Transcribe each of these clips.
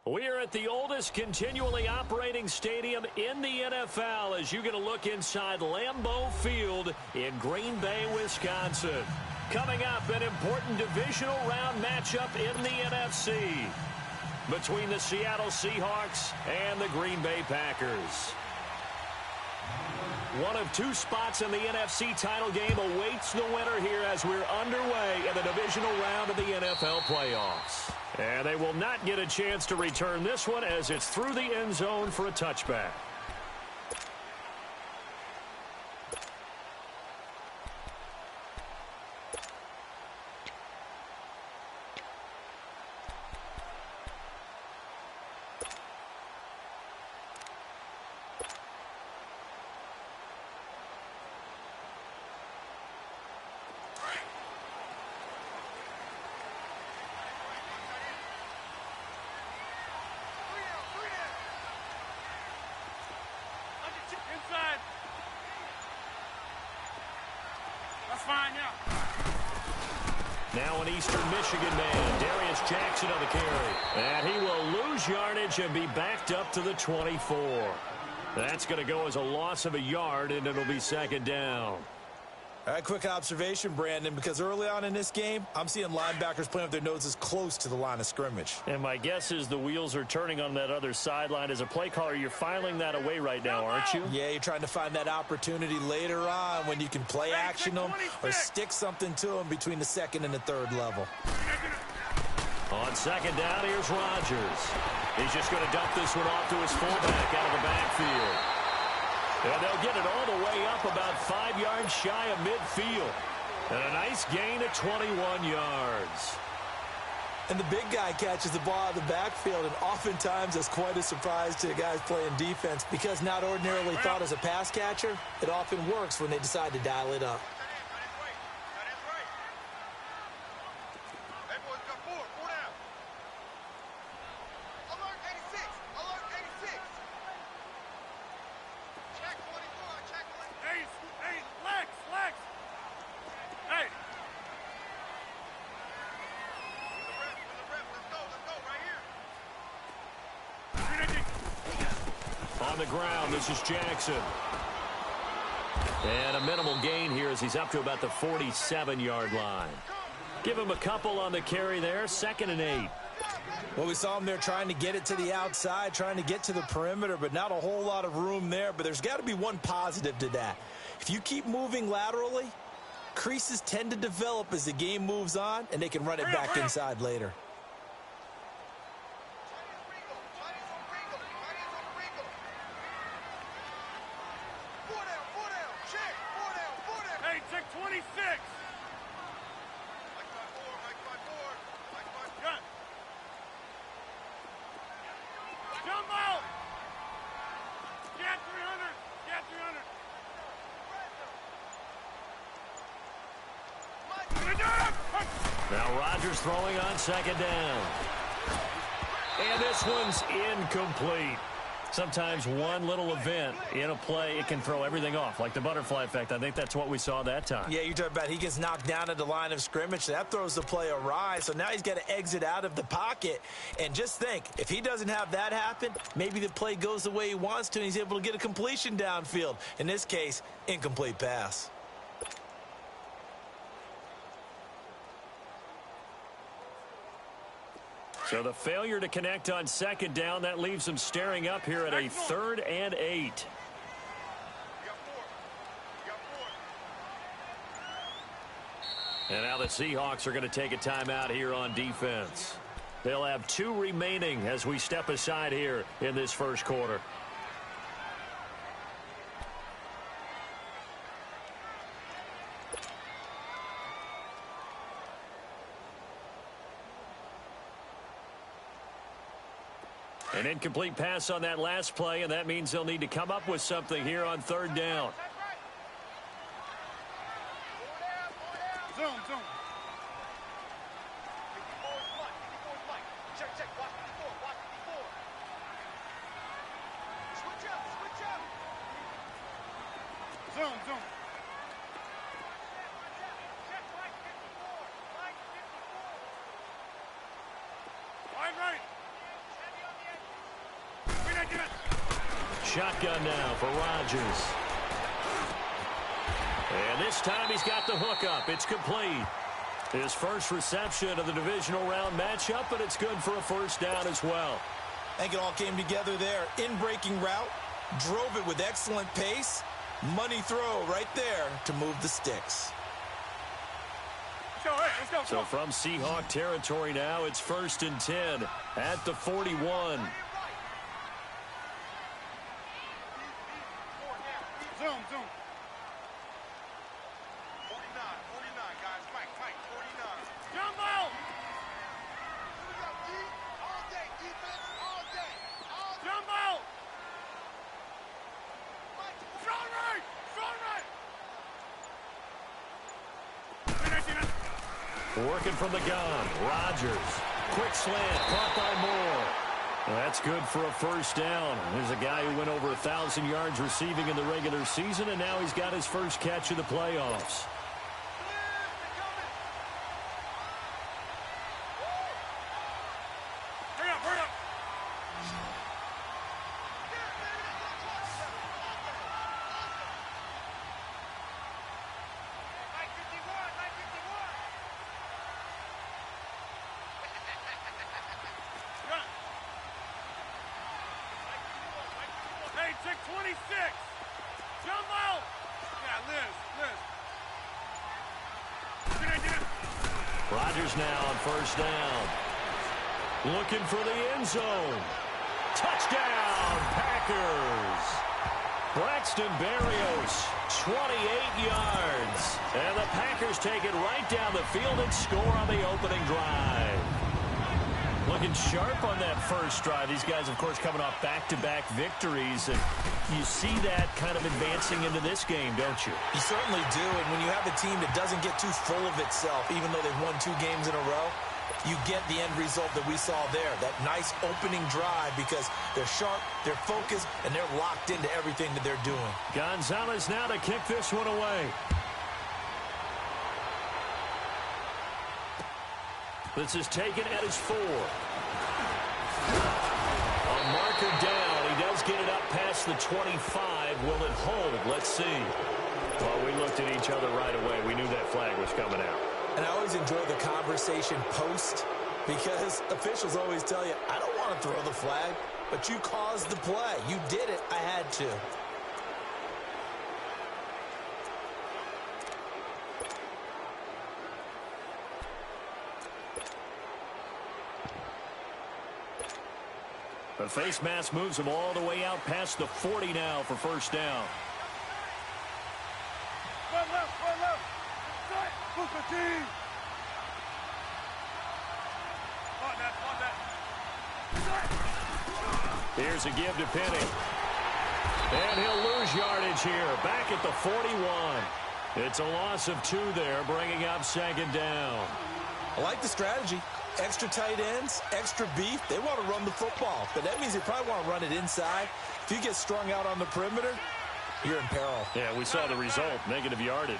We're at the oldest continually operating stadium in the NFL as you get a look inside Lambeau Field in Green Bay, Wisconsin. Coming up, an important divisional round matchup in the NFC between the Seattle Seahawks and the Green Bay Packers. One of two spots in the NFC title game awaits the winner here as we're underway in the divisional round of the NFL playoffs. And they will not get a chance to return this one as it's through the end zone for a touchback. Now an Eastern Michigan man, Darius Jackson on the carry. And he will lose yardage and be backed up to the 24. That's going to go as a loss of a yard, and it'll be second down. All right, quick observation, Brandon, because early on in this game, I'm seeing linebackers playing with their noses close to the line of scrimmage. And my guess is the wheels are turning on that other sideline. As a play caller, you're filing that away right now, aren't you? Yeah, you're trying to find that opportunity later on when you can play action them or stick something to them between the second and the third level. On second down, here's Rodgers. He's just going to dump this one off to his fullback out of the backfield. And they'll get it all the way up about 5 yards shy of midfield. And a nice gain of 21 yards. And the big guy catches the ball out of the backfield, and oftentimes that's quite a surprise to the guys playing defense because not ordinarily thought as a pass catcher, it often works when they decide to dial it up. On the ground, this is Jackson. And a minimal gain here as he's up to about the 47-yard line. Give him a couple on the carry there, 2nd and 8. Well, we saw him there trying to get it to the outside, trying to get to the perimeter, but not a whole lot of room there. But there's got to be one positive to that. If you keep moving laterally, creases tend to develop as the game moves on, and they can run it back inside later. Now Rodgers throwing on second down. And this one's incomplete. Sometimes one little event in a play, it can throw everything off, like the butterfly effect. I think that's what we saw that time. Yeah, you're talking about he gets knocked down at the line of scrimmage. That throws the play awry. So now he's got to exit out of the pocket. And just think, if he doesn't have that happen, maybe the play goes the way he wants to, and he's able to get a completion downfield. In this case, incomplete pass. So the failure to connect on second down, that leaves them staring up here at a 3rd and 8. And now the Seahawks are going to take a timeout here on defense. They'll have 2 remaining as we step aside here in this first quarter. An incomplete pass on that last play, and that means they'll need to come up with something here on 3rd down. Zone. Zone. Wide right. shotgun now for Rodgers. And this time he's got the hook up. It's complete. His first reception of the divisional round matchup, but it's good for a first down as well. I think it all came together there. In-breaking route, drove it with excellent pace. Money throw right there to move the sticks. Let's go. So from Seahawk territory now, it's 1st and 10 at the 41. Zoom. 49, guys. Fight, 49. Jumbo! All day, defense, all day. Jumbo! Strong right! Working from the gun, Rodgers. Quick slant, caught by Moore. That's good for a first down. There's a guy who went over 1,000 yards receiving in the regular season, and now he's got his first catch of the playoffs. Hurry up. Hey, check 26. Jumbo! Yeah, Liz. Rodgers now on first down. Looking for the end zone. Touchdown, Packers. Braxton Berrios, 28 yards. And the Packers take it right down the field and score on the opening drive. Looking sharp on that first drive. These guys, of course, coming off back-to-back victories. And you see that kind of advancing into this game, don't you? You certainly do, and when you have a team that doesn't get too full of itself, even though they've won 2 games in a row, you get the end result that we saw there, that nice opening drive, because they're sharp, they're focused, and they're locked into everything that they're doing. Gonzalez now to kick this one away. This is taken at his 4. A marker down. He does get it up past the 25. Will it hold? Let's see. Well, we looked at each other right away. We knew that flag was coming out. And I always enjoy the conversation post, because officials always tell you, I don't want to throw the flag, but you caused the play. You did it. I had to. The face mask moves him all the way out past the 40 now for first down. One left. Booker T. On that. Here's a give to Penny. And he'll lose yardage here. Back at the 41. It's a loss of 2 there, bringing up 2nd down. I like the strategy. Extra tight ends, extra beef. They want to run the football, but that means they probably want to run it inside. If you get strung out on the perimeter, you're in peril. Yeah, we saw the result, negative yardage.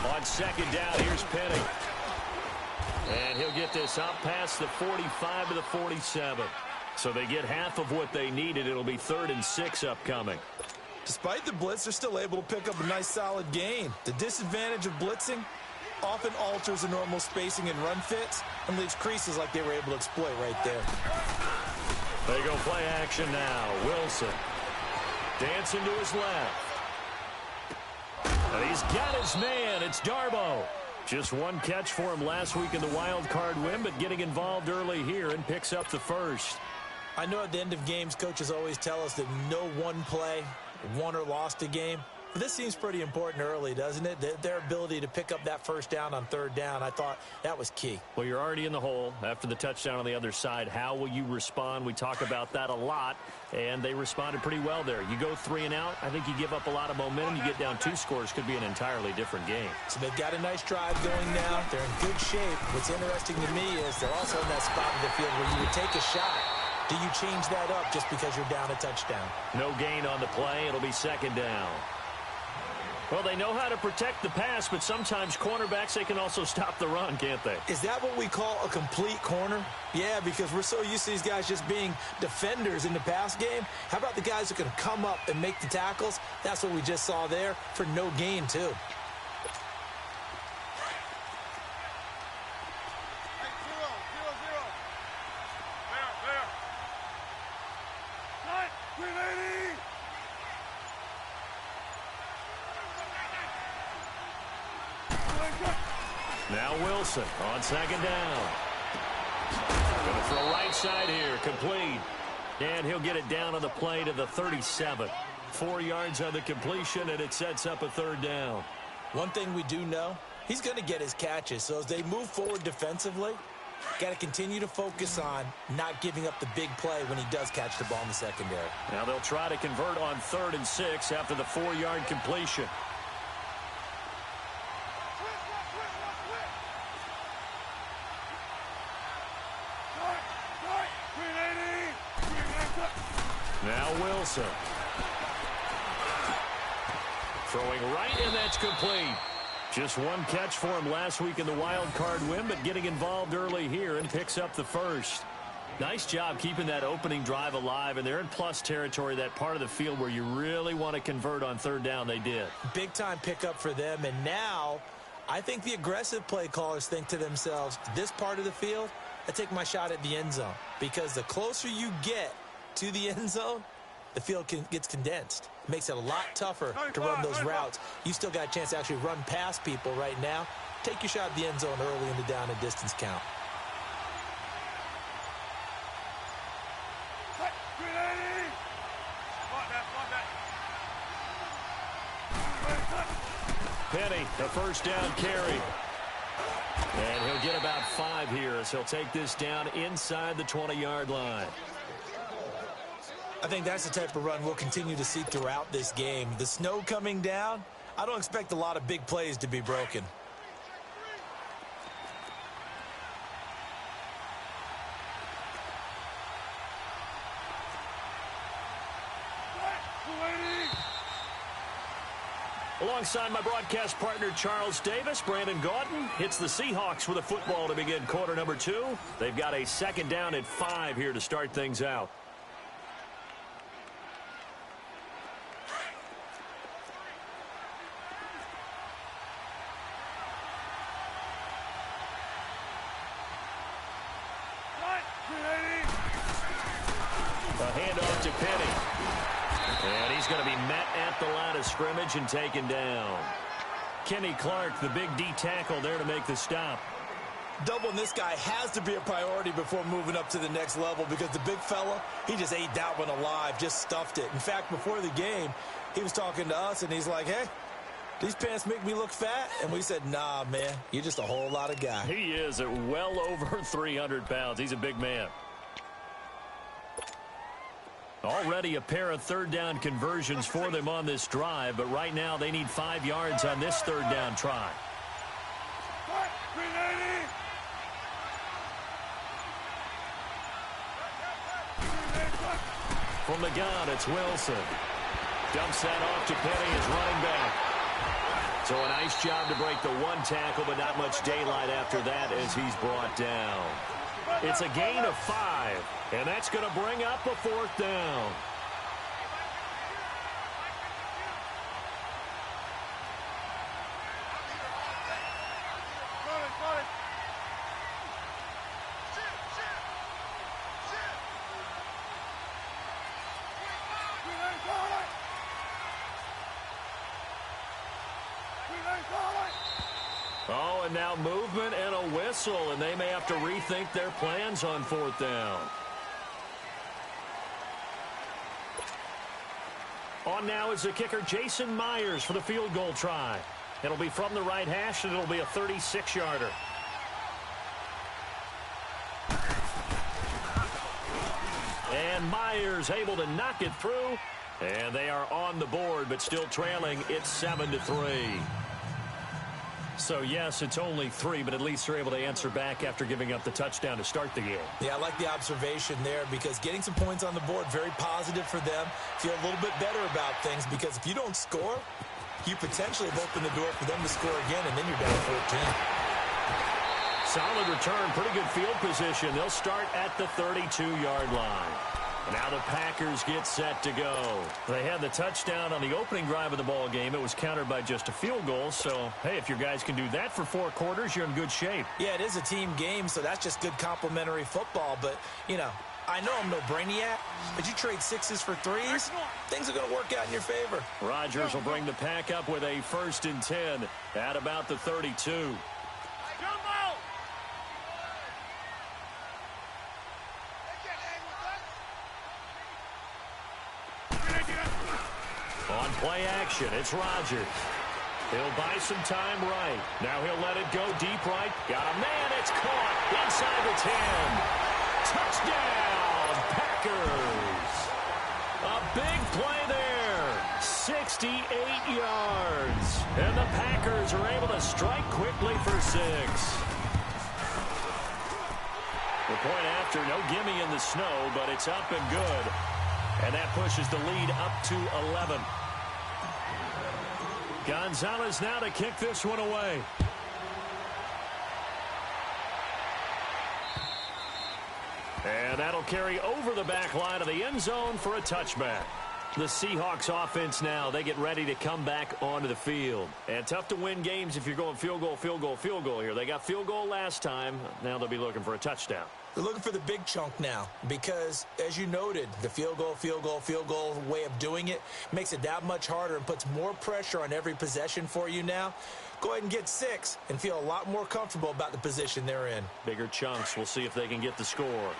On 2nd down, here's Penny. And he'll get this up past the 45 to the 47. So they get half of what they needed. It'll be 3rd and 6 upcoming. Despite the blitz, they're still able to pick up a nice, solid gain. The disadvantage of blitzing often alters the normal spacing and run fits and leaves creases like they were able to exploit right there. They go play action now. Wilson dancing to his left. And he's got his man. It's Darbo. Just one catch for him last week in the wild card win, but getting involved early here and picks up the first. I know at the end of games, coaches always tell us that no one play won or lost a game. But this seems pretty important early, doesn't it? Their ability to pick up that first down on 3rd down, I thought that was key. Well, you're already in the hole after the touchdown on the other side. How will you respond? We talk about that a lot, and they responded pretty well there. You go 3 and out, I think you give up a lot of momentum. You get down 2 scores, could be an entirely different game. So they've got a nice drive going now. They're in good shape. What's interesting to me is they're also in that spot of the field where you would take a shot. Do you change that up just because you're down a touchdown? No gain on the play. It'll be 2nd down. Well, they know how to protect the pass, but sometimes cornerbacks, they can also stop the run, can't they? Is that what we call a complete corner? Yeah, because we're so used to these guys just being defenders in the pass game. How about the guys who can come up and make the tackles? That's what we just saw there for no gain, too. Now Wilson on second down. Going to throw right side here, complete. And he'll get it down on the play to the 37. 4 yards on the completion, and it sets up a third down. One thing we do know, he's going to get his catches. So as they move forward defensively, got to continue to focus on not giving up the big play when he does catch the ball in the secondary. Now they'll try to convert on 3rd and 6 after the 4-yard completion. Now Wilson. Throwing right, and that's complete. Just one catch for him last week in the wild card win, but getting involved early here and picks up the first. Nice job keeping that opening drive alive, and they're in plus territory, that part of the field where you really want to convert on 3rd down. They did. Big-time pickup for them, and now I think the aggressive play callers think to themselves, this part of the field, I take my shot at the end zone, because the closer you get to the end zone, the field gets condensed. It makes it a lot tougher to run those routes. You still got a chance to actually run past people right now. Take your shot at the end zone early in the down and distance count. Penny, the first down carry. And he'll get about 5 here as he'll take this down inside the 20-yard line. I think that's the type of run we'll continue to see throughout this game. The snow coming down, I don't expect a lot of big plays to be broken. Alongside my broadcast partner, Charles Davis, Brandon Gaudin hits the Seahawks with a football to begin quarter number 2. They've got a 2nd down at 5 here to start things out. A handoff to Penny. And he's going to be met at the line of scrimmage and taken down. Kenny Clark, the big D tackle there to make the stop. Doubling this guy has to be a priority before moving up to the next level, because the big fella, he just ate that one alive, just stuffed it. In fact, before the game, he was talking to us, and he's like, hey, these pants make me look fat? And we said, nah, man, you're just a whole lot of guy. He is at well over 300 pounds. He's a big man. Already a pair of 3rd down conversions for them on this drive, but right now they need 5 yards on this 3rd down try. From the gun, it's Wilson. Dumps that off to Penny as running back. So a nice job to break the 1 tackle, but not much daylight after that as he's brought down. It's a gain of 5, and that's going to bring up a 4th down. Oh, and now movement and a whistle, and they may have to rethink their plans on 4th down. On now is the kicker, Jason Myers, for the field goal try. It'll be from the right hash, and it'll be a 36-yarder. And Myers able to knock it through, and they are on the board, but still trailing. It's 7-3. So, yes, it's only 3, but at least they're able to answer back after giving up the touchdown to start the game. Yeah, I like the observation there, because getting some points on the board, very positive for them. Feel a little bit better about things, because if you don't score, you potentially have opened the door for them to score again, and then you're down 14. Solid return, pretty good field position. They'll start at the 32-yard line. Now the Packers get set to go. They had the touchdown on the opening drive of the ball game. It was countered by just a field goal. So, hey, if your guys can do that for 4 quarters, you're in good shape. Yeah, it is a team game, so that's just good complimentary football. But, you know, I know I'm no brainiac, but you trade 6s for 3s, things are going to work out in your favor. Rodgers will bring the pack up with a 1st and 10 at about the 32. On play action, it's Rodgers. He'll buy some time right. Now he'll let it go deep right. Got a man, it's caught inside the 10. Touchdown, Packers. A big play there. 68 yards. And the Packers are able to strike quickly for 6. The point after, no gimme in the snow, but it's up and good. And that pushes the lead up to 11. Gonzalez now to kick this one away. And that'll carry over the back line of the end zone for a touchback. The Seahawks offense now, they get ready to come back onto the field. And tough to win games if you're going field goal, field goal, field goal here. They got field goal last time. Now they'll be looking for a touchdown. They're looking for the big chunk now because, as you noted, the field goal way of doing it makes it that much harder and puts more pressure on every possession for you now. Go ahead and get 6 and feel a lot more comfortable about the position they're in. Bigger chunks. We'll see if they can get the score.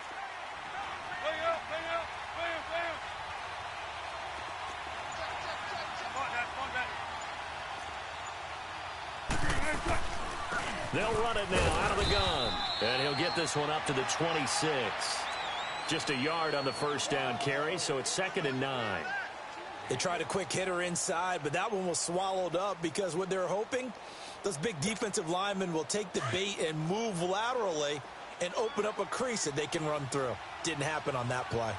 They'll run it now out of the gun. And he'll get this one up to the 26. Just a yard on the first down carry, so it's 2nd and 9. They tried a quick hitter inside, but that one was swallowed up because what they're hoping, those big defensive linemen will take the bait and move laterally and open up a crease that they can run through. Didn't happen on that play.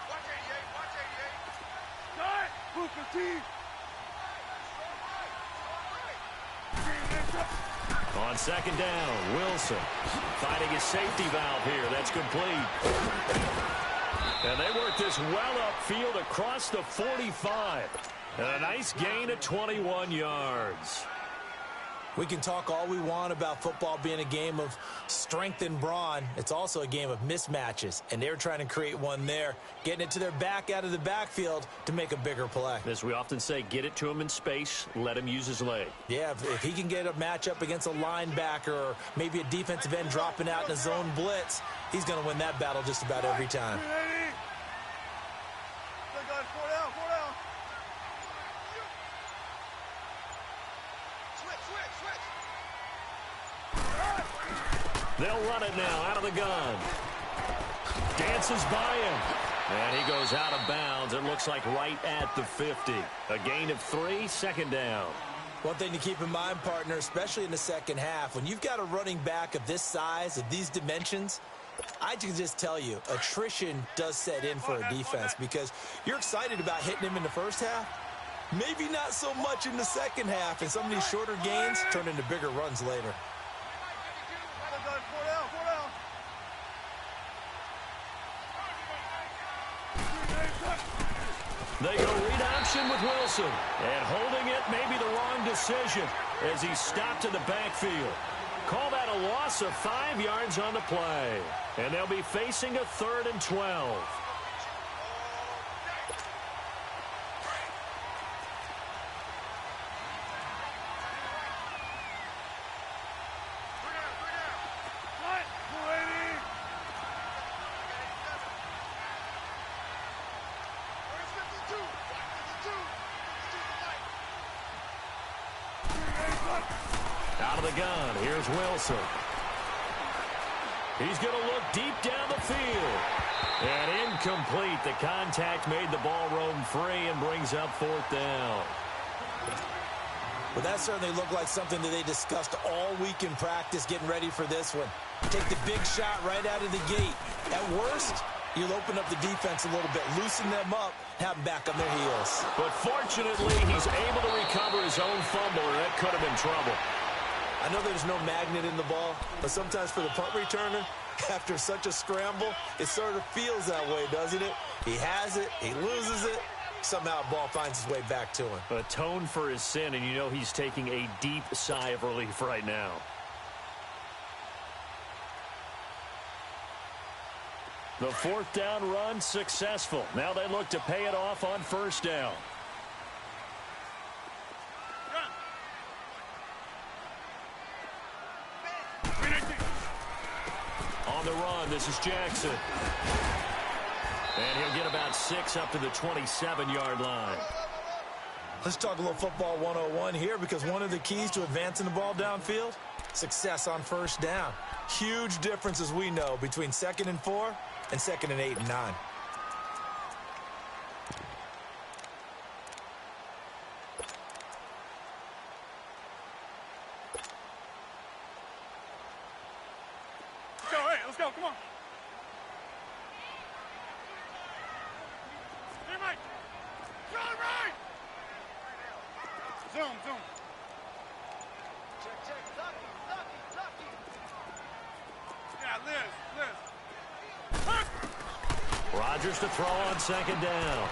On 2nd down, Wilson finding his safety valve here. That's complete. And they work this well upfield across the 45. And a nice gain of 21 yards. We can talk all we want about football being a game of strength and brawn. It's also a game of mismatches, and they're trying to create one there, getting it to their back out of the backfield to make a bigger play. As we often say, get it to him in space, let him use his leg. Yeah, if he can get a matchup against a linebacker or maybe a defensive end dropping out in a zone blitz, he's going to win that battle just about every time. They'll run it now out of the gun. Dances by him. And he goes out of bounds. It looks like right at the 50. A gain of 3, 2nd down. One thing to keep in mind, partner, especially in the second half, when you've got a running back of this size, of these dimensions, I can just tell you, attrition does set in for a defense because you're excited about hitting him in the first half. Maybe not so much in the second half, and some of these shorter gains turn into bigger runs later. They go read option with Wilson. And holding it may be the wrong decision as he's stopped in the backfield. Call that a loss of 5 yards on the play. And they'll be facing a 3rd and 12. Out of the gun, here's Wilson. He's going to look deep down the field. And incomplete. The contact made the ball roam free and brings up 4th down. Well, that certainly looked like something that they discussed all week in practice getting ready for this one. Take the big shot right out of the gate. At worst, you'll open up the defense a little bit, loosen them up, have them back on their heels. But fortunately, he's able to recover his his own fumble, or that could have been trouble. I know there's no magnet in the ball, but sometimes for the punt returner, after such a scramble, it sort of feels that way, doesn't it? He has it, he loses it, somehow the ball finds its way back to him. Atone for his sin, and you know he's taking a deep sigh of relief right now. The fourth down run successful. Now they look to pay it off on first down. On the run, this is Jackson. And he'll get about 6 up to the 27-yard line. Let's talk a little football 101 here, because one of the keys to advancing the ball downfield, success on first down. Huge difference, as we know, between 2nd and 4 and 2nd and 8 and 9. Let's go, come on. Hey, Mike. John, right. Zoom. Check. Lucky. Yeah, Liz. Rodgers to throw on second down.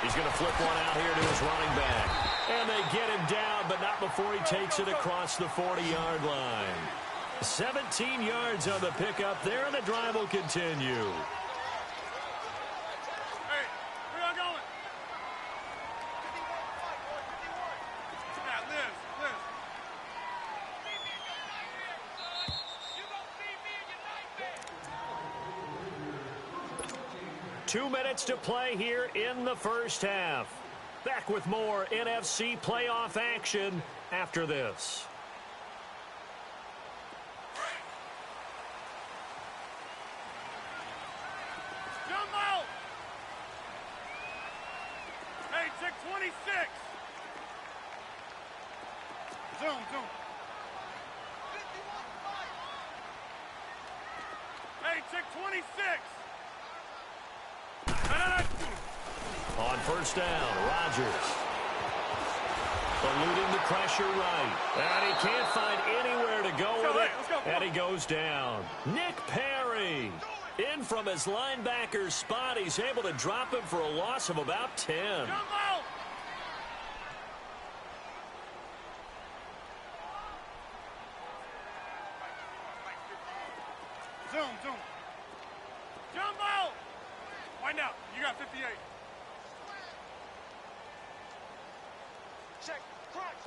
He's going to flip one out here to his running back. And they get him down, but not before he takes it across the 40-yard line. 17 yards on the pickup there, and the drive will continue. Hey, where y'all going? Yeah, Liz. 2 minutes to play here in the first half. Back with more NFC playoff action after this. Check 26. Zoom. 51-5. Hey, check 26. On first down, Rodgers. Eluding the pressure right. And he can't find anywhere to go with it. Let's go. And he goes down. Nick Perry. In from his linebacker spot. He's able to drop him for a loss of about 10. Jump out. Zoom. Jump out. Wind out. You got 58. Check. Crunch.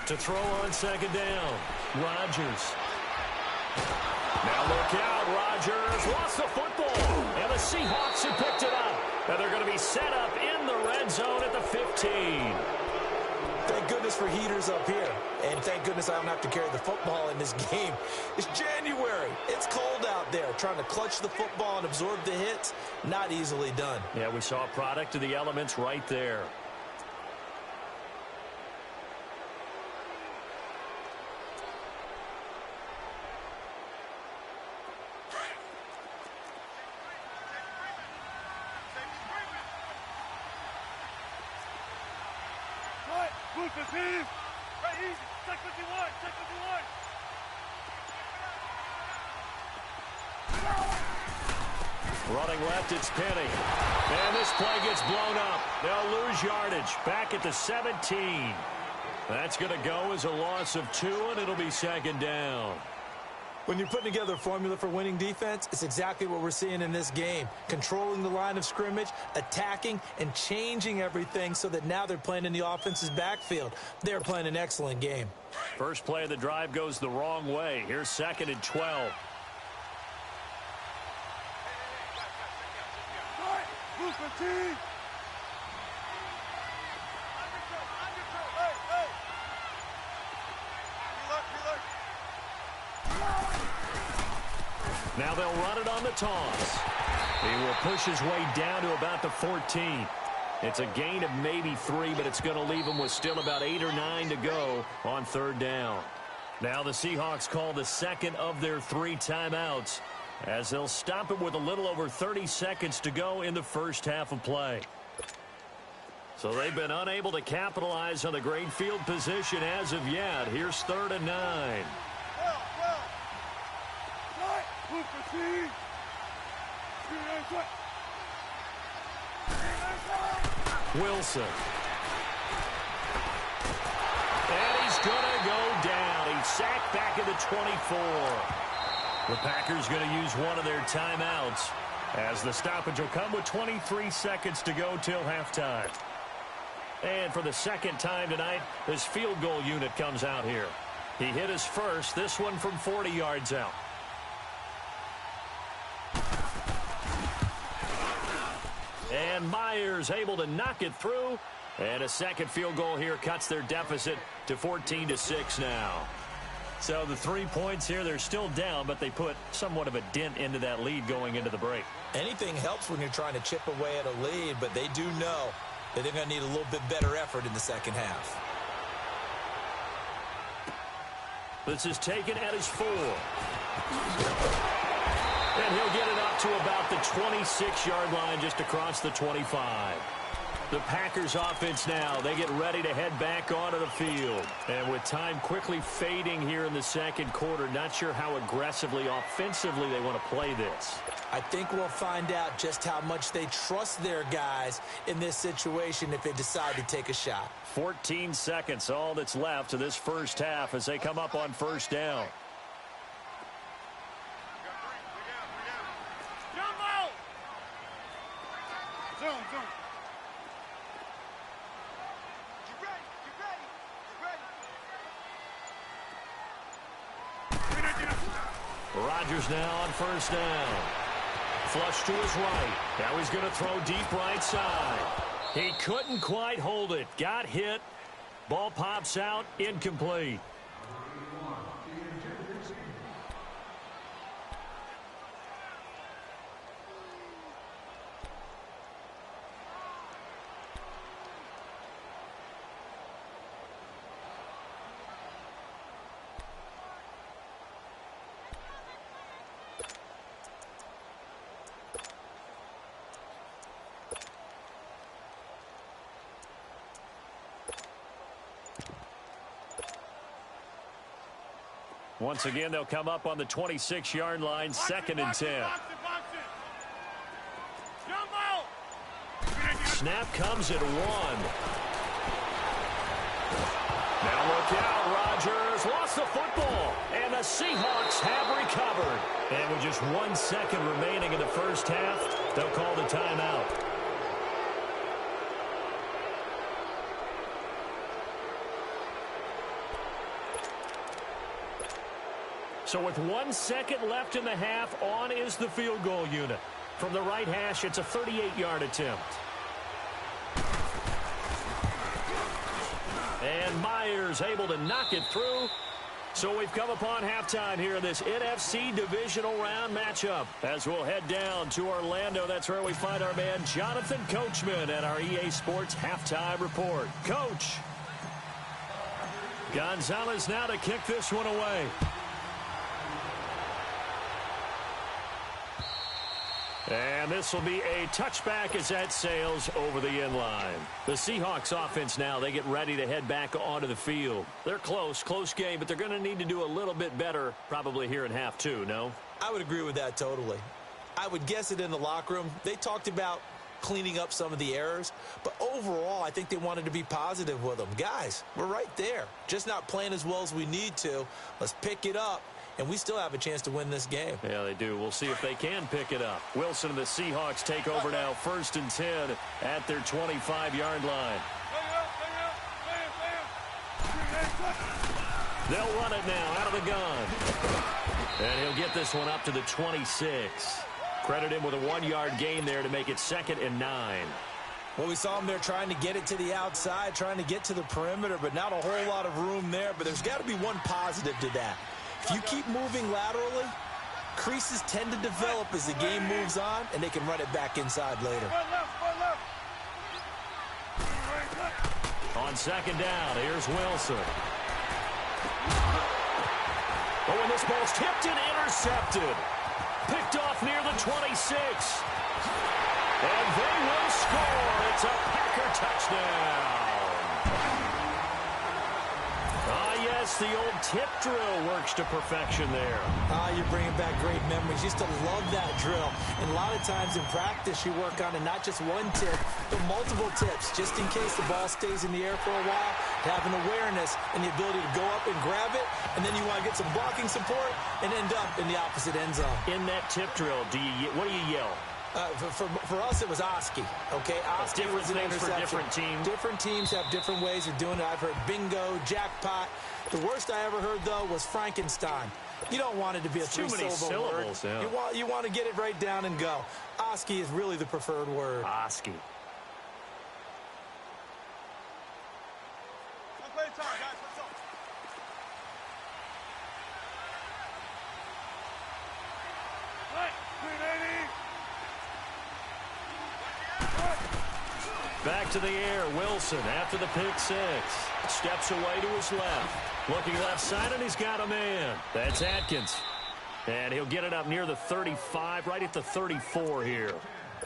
To throw on second down. Rodgers. Now look out. Rodgers lost the football. And the Seahawks have picked it up. And they're going to be set up in the red zone at the 15. Thank goodness for heaters up here. And thank goodness I don't have to carry the football in this game. It's January. It's cold out there. Trying to clutch the football and absorb the hits, not easily done. Yeah, we saw a product of the elements right there. Right, easy. Check 51. Running left, it's Penny. And this play gets blown up. They'll lose yardage. Back at the 17. That's going to go as a loss of 2, and it'll be second down. When you're putting together a formula for winning defense, it's exactly what we're seeing in this game. Controlling the line of scrimmage, attacking, and changing everything so that now they're playing in the offense's backfield. They're playing an excellent game. First play of the drive goes the wrong way. Here's 2nd and 12. Blue 15. Now they'll run it on the toss. He will push his way down to about the 14. It's a gain of maybe 3, but it's going to leave him with still about 8 or 9 to go on third down. Now the Seahawks call the second of their 3 timeouts as they'll stop it with a little over 30 seconds to go in the first half of play. So they've been unable to capitalize on the great field position as of yet. Here's 3rd and 9. Wilson. And he's going to go down. He's sacked back at the 24. The Packers going to use one of their timeouts as the stoppage will come with 23 seconds to go till halftime. And for the second time tonight, this field goal unit comes out here. He hit his first, this one from 40 yards out. And Myers able to knock it through. And a second field goal here cuts their deficit to 14-6 now. So the 3 points here, they're still down, but they put somewhat of a dent into that lead going into the break. Anything helps when you're trying to chip away at a lead, but they do know that they're going to need a little bit better effort in the second half. This is taken at his 4. And he'll get it up to about the 26-yard line just across the 25. The Packers offense now, they get ready to head back onto the field. And with time quickly fading here in the second quarter, not sure how aggressively, offensively they want to play this. I think we'll find out just how much they trust their guys in this situation if they decide to take a shot. 14 seconds, all that's left of this first half as they come up on first down. Rodgers now on first down. Flush to his right. Now he's going to throw deep right side. He couldn't quite hold it. Got hit. Ball pops out. Incomplete. Once again, they'll come up on the 26-yard line, 2nd and 10. Snap comes at 1. Now look out, Rodgers lost the football, and the Seahawks have recovered. And with just 1 second remaining in the first half, they'll call the timeout. So with 1 second left in the half, on is the field goal unit. From the right hash, it's a 38-yard attempt. And Myers able to knock it through. So we've come upon halftime here in this NFC divisional round matchup. As we'll head down to Orlando, that's where we find our man Jonathan Coachman at our EA Sports Halftime Report. Coach. Gonzalez now to kick this one away. And this will be a touchback as that sails over the end line. The Seahawks offense now, they get ready to head back onto the field. They're close game, but they're going to need to do a little bit better probably here in half 2, no? I would agree with that totally. I would guess it in the locker room. They talked about cleaning up some of the errors, but overall, I think they wanted to be positive with them. Guys, we're right there. Just not playing as well as we need to. Let's pick it up. And we still have a chance to win this game. Yeah, they do. We'll see if they can pick it up. Wilson and the Seahawks take over now, 1st and 10 at their 25-yard line. They'll run it now out of the gun. And he'll get this one up to the 26. Credit him with a 1-yard gain there to make it 2nd and 9. Well, we saw him there trying to get it to the outside, trying to get to the perimeter, but not a whole lot of room there. But there's got to be one positive to that. If you keep moving laterally, creases tend to develop as the game moves on, and they can run it back inside later. On 2nd down, here's Wilson. Oh, and this ball's tipped and intercepted. Picked off near the 26. And they will score. It's a Packer touchdown. Yes, the old tip drill works to perfection there. You're bringing back great memories. Used to love that drill. And a lot of times in practice, you work on it, not just one tip, but multiple tips, just in case the ball stays in the air for a while, to have an awareness and the ability to go up and grab it, and then you want to get some blocking support and end up in the opposite end zone. In that tip drill, what do you yell? For us, it was Oski. Okay, Oski different was an things interception. for different teams. Different teams have different ways of doing it. I've heard bingo, jackpot. The worst I ever heard, though, was Frankenstein. You don't want it to be a three-syllable word. Yeah. You want to get it right down and go. Oski is really the preferred word. Oski. Play time, guys. Let's go. Right, 380. Back to the air, Wilson after the pick six. Steps away to his left. Looking left side, and he's got a man. That's Atkins. And he'll get it up near the 35, right at the 34 here.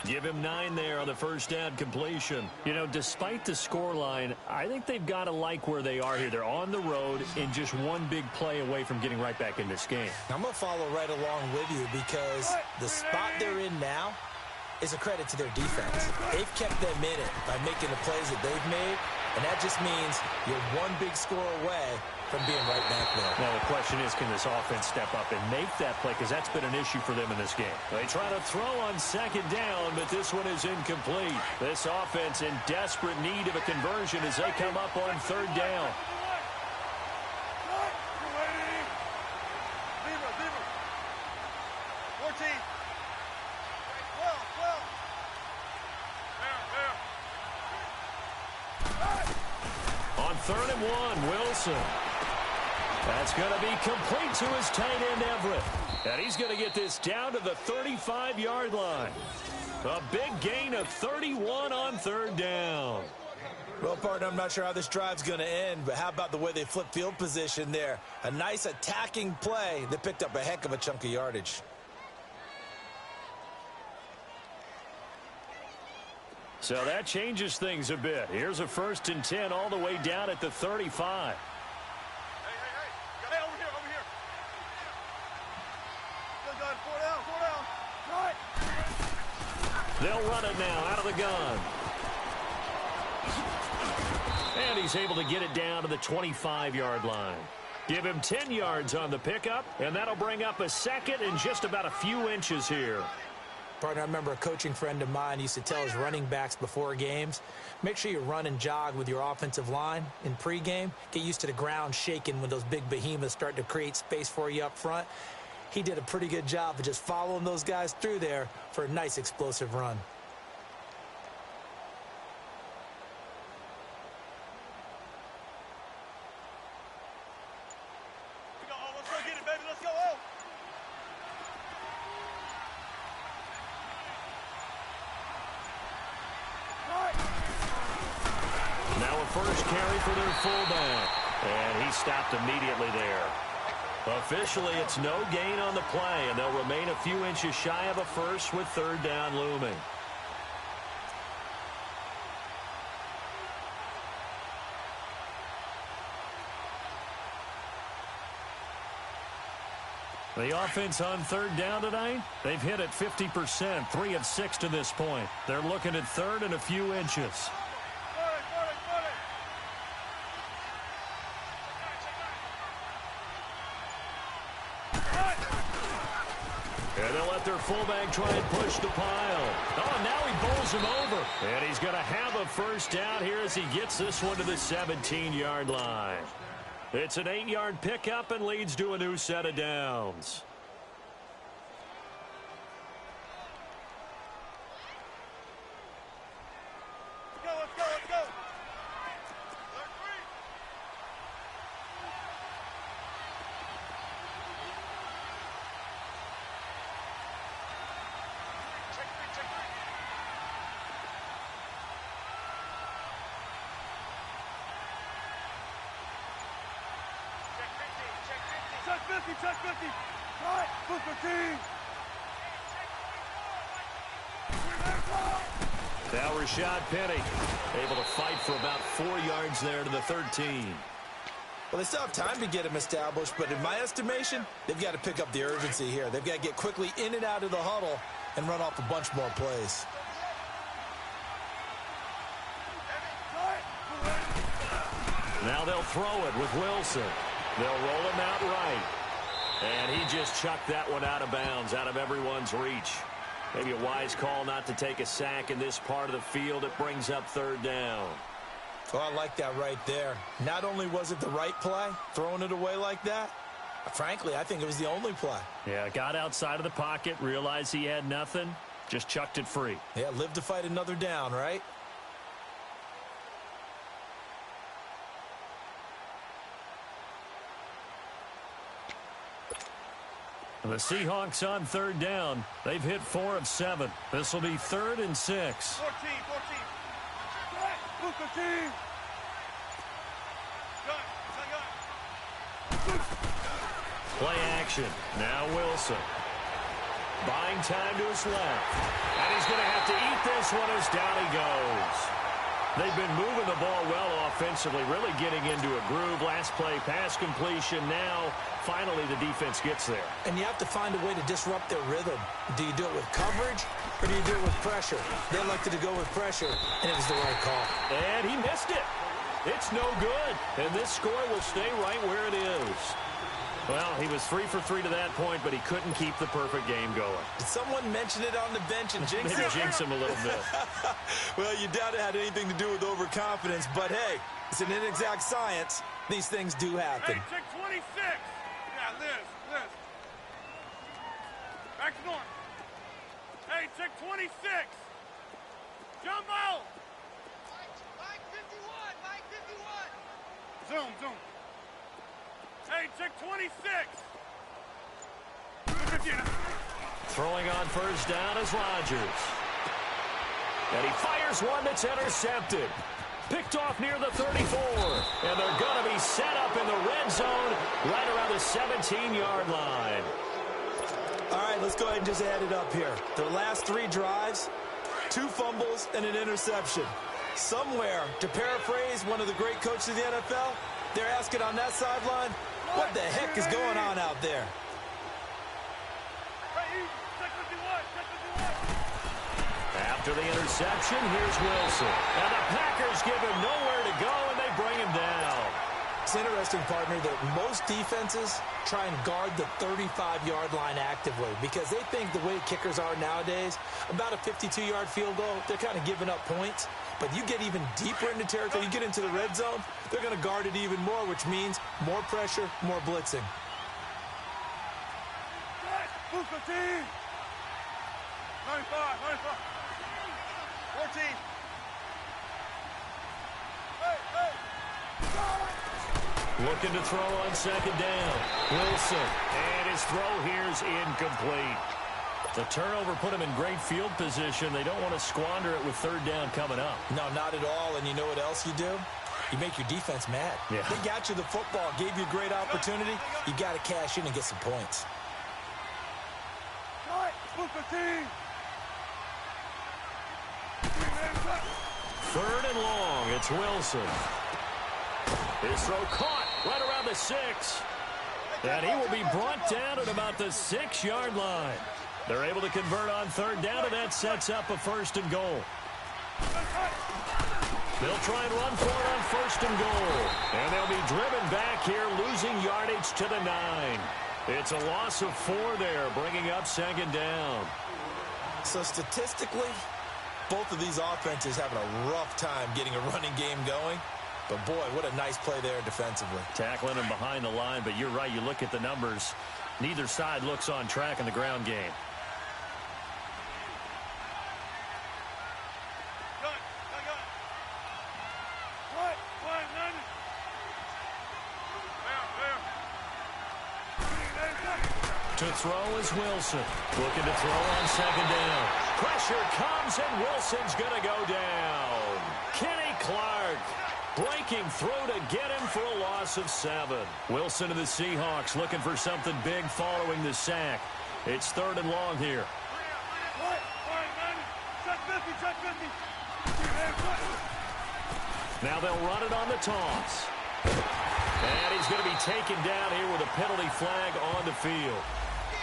Give him 9 there on the first down completion. You know, despite the scoreline, I think they've got to like where they are here. They're on the road and just one big play away from getting right back in this game. I'm going to follow right along with you because the spot they're in now is a credit to their defense. They've kept them in it by making the plays that they've made, and that just means you're one big score away from being right back there. Now, the question is, can this offense step up and make that play? Because that's been an issue for them in this game. They try to throw on second down, but this one is incomplete. This offense in desperate need of a conversion as they come up on third down. On 3rd and 1, Wilson. That's going to be complete to his tight end, Everett. And he's going to get this down to the 35-yard line. A big gain of 31 on 3rd down. Well, partner, I'm not sure how this drive's going to end, but how about the way they flip field position there? A nice attacking play that picked up a heck of a chunk of yardage. So that changes things a bit. Here's a 1st and 10 all the way down at the 35. Hey, over here. Good gun, 4 down. Right. They'll run it now out of the gun. And he's able to get it down to the 25-yard line. Give him 10 yards on the pickup, and that'll bring up a 2nd and just about a few inches here. Partner, I remember a coaching friend of mine used to tell his running backs before games, make sure you run and jog with your offensive line in pregame. Get used to the ground shaking when those big behemoths start to create space for you up front. He did a pretty good job of just following those guys through there for a nice explosive run. Let's go get it, baby. Let's go. Now a first carry for their fullback. And he stopped immediately there. Officially, it's no gain on the play, and they'll remain a few inches shy of a first with 3rd down looming. The offense on 3rd down tonight, they've hit it 50%, 3 of 6 to this point. They're looking at 3rd and a few inches. And they'll let their fullback try and push the pile. Oh, now he bowls him over. And he's going to have a first down here as he gets this one to the 17-yard line. It's an 8-yard pickup and leads to a new set of downs. Let's go. Check 50. Right, put 15. Now Rashad Penny able to fight for about 4 yards there to the 13. Well, they still have time to get him established, but in my estimation, they've got to pick up the urgency here. They've got to get quickly in and out of the huddle and run off a bunch more plays. Now they'll throw it with Wilson. They'll roll him out right. And he just chucked that one out of bounds, out of everyone's reach. Maybe a wise call not to take a sack in this part of the field. It brings up third down. Oh, I like that right there. Not only was it the right play, throwing it away like that, frankly, I think it was the only play. Yeah, got outside of the pocket, realized he had nothing, just chucked it free. Yeah, live to fight another down, right? The Seahawks on third down. They've hit 4 of 7. This will be 3rd and 6. 14. Booker team. Play action. Now Wilson. Buying time to his left. And he's going to have to eat this one as down he goes. They've been moving the ball well offensively, really getting into a groove. Last play, pass completion. Now, finally, the defense gets there. And you have to find a way to disrupt their rhythm. Do you do it with coverage, or do you do it with pressure? They elected to go with pressure, and it was the right call. And he missed it. It's no good. And this score will stay right where it is. Well, he was 3 for 3 to that point, but he couldn't keep the perfect game going. Did someone mention it on the bench and jinx Maybe jinx him a little bit. Well, you doubt it had anything to do with overconfidence, but hey, it's an inexact science. These things do happen. Hey, check 26. Yeah, Liz. Back to north. Hey, check 26. Jump out. Mike 51. Zoom. Hey, check 26. Throwing on first down is Rodgers. And he fires one that's intercepted. Picked off near the 34. And they're going to be set up in the red zone right around the 17-yard line. All right, let's go ahead and just add it up here. Their last 3 drives, 2 fumbles and an interception. Somewhere, to paraphrase one of the great coaches of the NFL, they're asking on that sideline, what the heck is going on out there? After the interception, here's Wilson. And the Packers give him nowhere to go, and they bring him down. It's interesting, partner, that most defenses try and guard the 35-yard line actively because they think the way kickers are nowadays, about a 52-yard field goal, they're kind of giving up points. But you get even deeper into territory, you get into the red zone, they're going to guard it even more, which means more pressure, more blitzing. Booker team. 95. 14. Looking to throw on second down. Wilson. And his throw here's incomplete. The turnover put him in great field position. They don't want to squander it with third down coming up. No, not at all. And you know what else you do? You make your defense mad. Yeah. They got you the football, gave you a great opportunity. You got to cash in and get some points. Third and long. It's Wilson. His throw caught right around the 6. And he will be brought down at about the 6-yard line. They're able to convert on third down, and that sets up a 1st and goal. They'll try and run for it on 1st and goal. And they'll be driven back here, losing yardage to the 9. It's a loss of 4 there, bringing up 2nd down. So statistically, both of these offenses having a rough time getting a running game going. But, boy, what a nice play there defensively. Tackling him behind the line, but you're right. You look at the numbers. Neither side looks on track in the ground game. To throw is Wilson. Looking to throw on second down. Pressure comes, and Wilson's going to go down. Kenny Clark breaking through to get him for a loss of 7. Wilson to the Seahawks looking for something big following the sack. It's 3rd and long here. Now they'll run it on the toss. And he's going to be taken down here with a penalty flag on the field.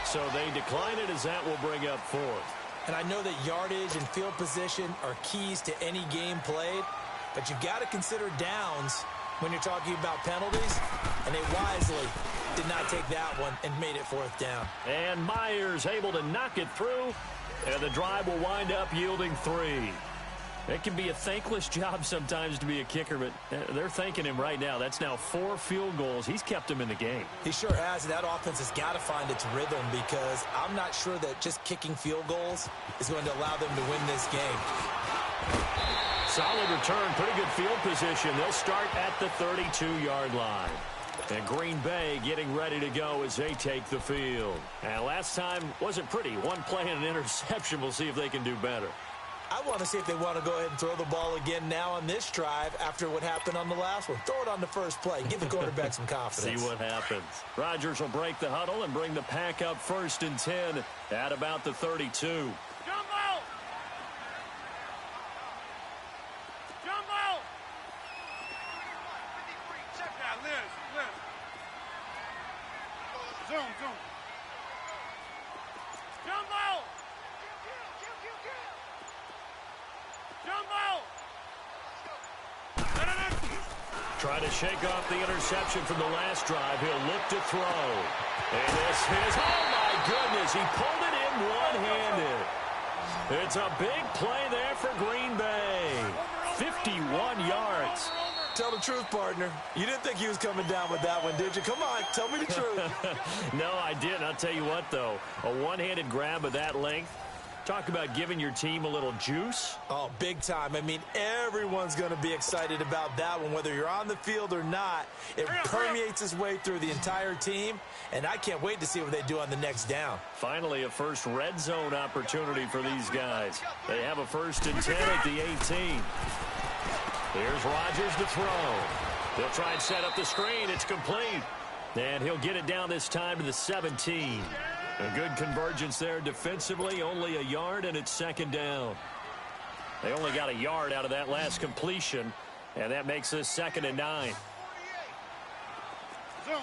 So they decline it as that will bring up fourth. And I know that yardage and field position are keys to any game played, but you've got to consider downs when you're talking about penalties, and they wisely did not take that one and made it fourth down. And Myers able to knock it through, and the drive will wind up yielding 3. It can be a thankless job sometimes to be a kicker, but they're thanking him right now. That's now 4 field goals. He's kept him in the game. He sure has. That offense has got to find its rhythm because I'm not sure that just kicking field goals is going to allow them to win this game. Solid return, pretty good field position. They'll start at the 32-yard line. And Green Bay getting ready to go as they take the field. And last time wasn't pretty. One play and an interception. We'll see if they can do better. I want to see if they want to go ahead and throw the ball again now on this drive after what happened on the last one. Throw it on the first play. Give the quarterback some confidence. See what happens. Rodgers will break the huddle and bring the pack up 1st and 10 at about the 32. Jumbo! Jumbo! Yeah, Liz. Zoom. Jumbo! Jumbo! Try to shake off the interception from the last drive. He'll look to throw. And this is, oh my goodness, he pulled it in one-handed. It's a big play there for Green Bay. 51 yards. Tell the truth, partner. You didn't think he was coming down with that one, did you? Come on, tell me the truth. No, I didn't. I'll tell you what, though. A one-handed grab of that length. Talk about giving your team a little juice. Oh, big time. I mean, everyone's going to be excited about that one, whether you're on the field or not. It permeates its way through the entire team, and I can't wait to see what they do on the next down. Finally, a first red zone opportunity for these guys. They have a 1st and 10 at the 18. Here's Rodgers to throw. They'll try and set up the screen. It's complete. And he'll get it down this time to the 17. A good convergence there defensively, only a yard, and it's 2nd down. They only got a yard out of that last completion, and that makes this 2nd and 9. Zoom.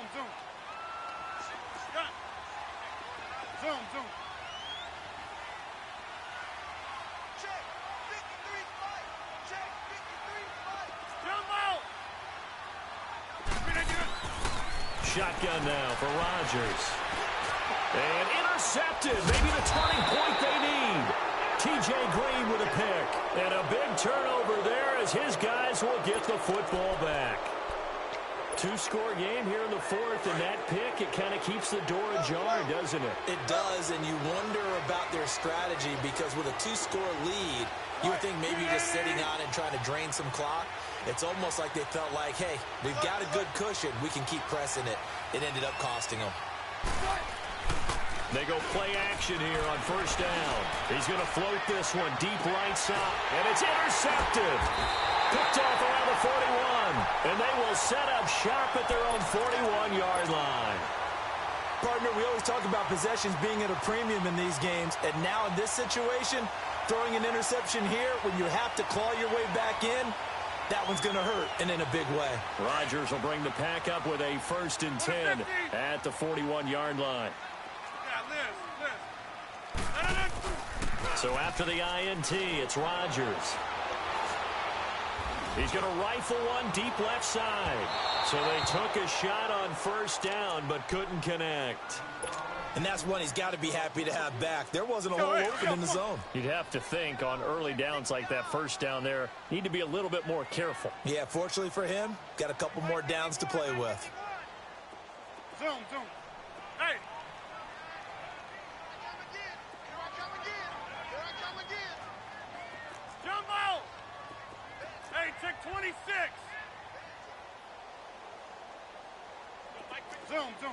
Check, 53 fight. Check, 53 fight. Jumbo! Shotgun now for Rodgers. And intercepted. Maybe the turning point they need. T.J. Green with a pick. And a big turnover there as his guys will get the football back. 2-score game here in the 4th, and that pick, it kind of keeps the door ajar, doesn't it? It does, and you wonder about their strategy because with a 2-score lead, you would think maybe you're just sitting on and trying to drain some clock. It's almost like they felt like, hey, we've got a good cushion. We can keep pressing it. It ended up costing them. They go play action here on 1st down. He's going to float this one deep right side, and it's intercepted. Picked off around the 41, and they will set up shop at their own 41-yard line. Partner, we always talk about possessions being at a premium in these games, and now in this situation, throwing an interception here when you have to claw your way back in, that one's going to hurt, and in a big way. Rodgers will bring the pack up with a 1st and 10 at the 41-yard line. So after the INT, it's Rodgers. He's going to rifle one deep left side. So they took a shot on 1st down, but couldn't connect. And that's one he's got to be happy to have back. There wasn't a hole open in the zone. You'd have to think on early downs like that 1st down there, need to be a little bit more careful. Yeah, fortunately for him, got a couple more downs to play with. Zoom. Hey. Jumbo! Hey, check 26. Zoom.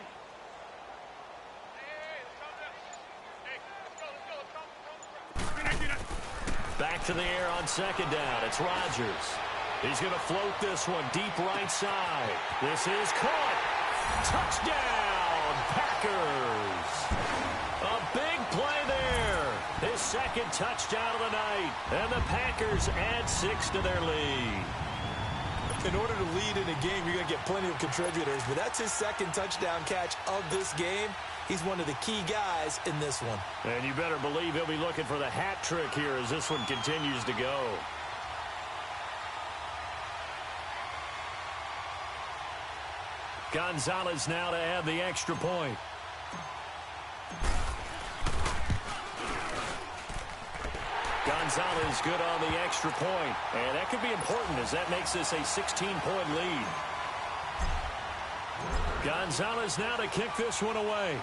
Back to the air on 2nd down. It's Rodgers. He's going to float this one deep right side. This is caught. Touchdown, Packers. A big play there. His second touchdown of the night. And the Packers add 6 to their lead. In order to lead in a game, you're going to get plenty of contributors, but that's his second touchdown catch of this game. He's one of the key guys in this one. And you better believe he'll be looking for the hat trick here as this one continues to go. Gonzalez now to add the extra point. Gonzalez good on the extra point. And that could be important as that makes this a 16-point lead. Gonzalez now to kick this one away.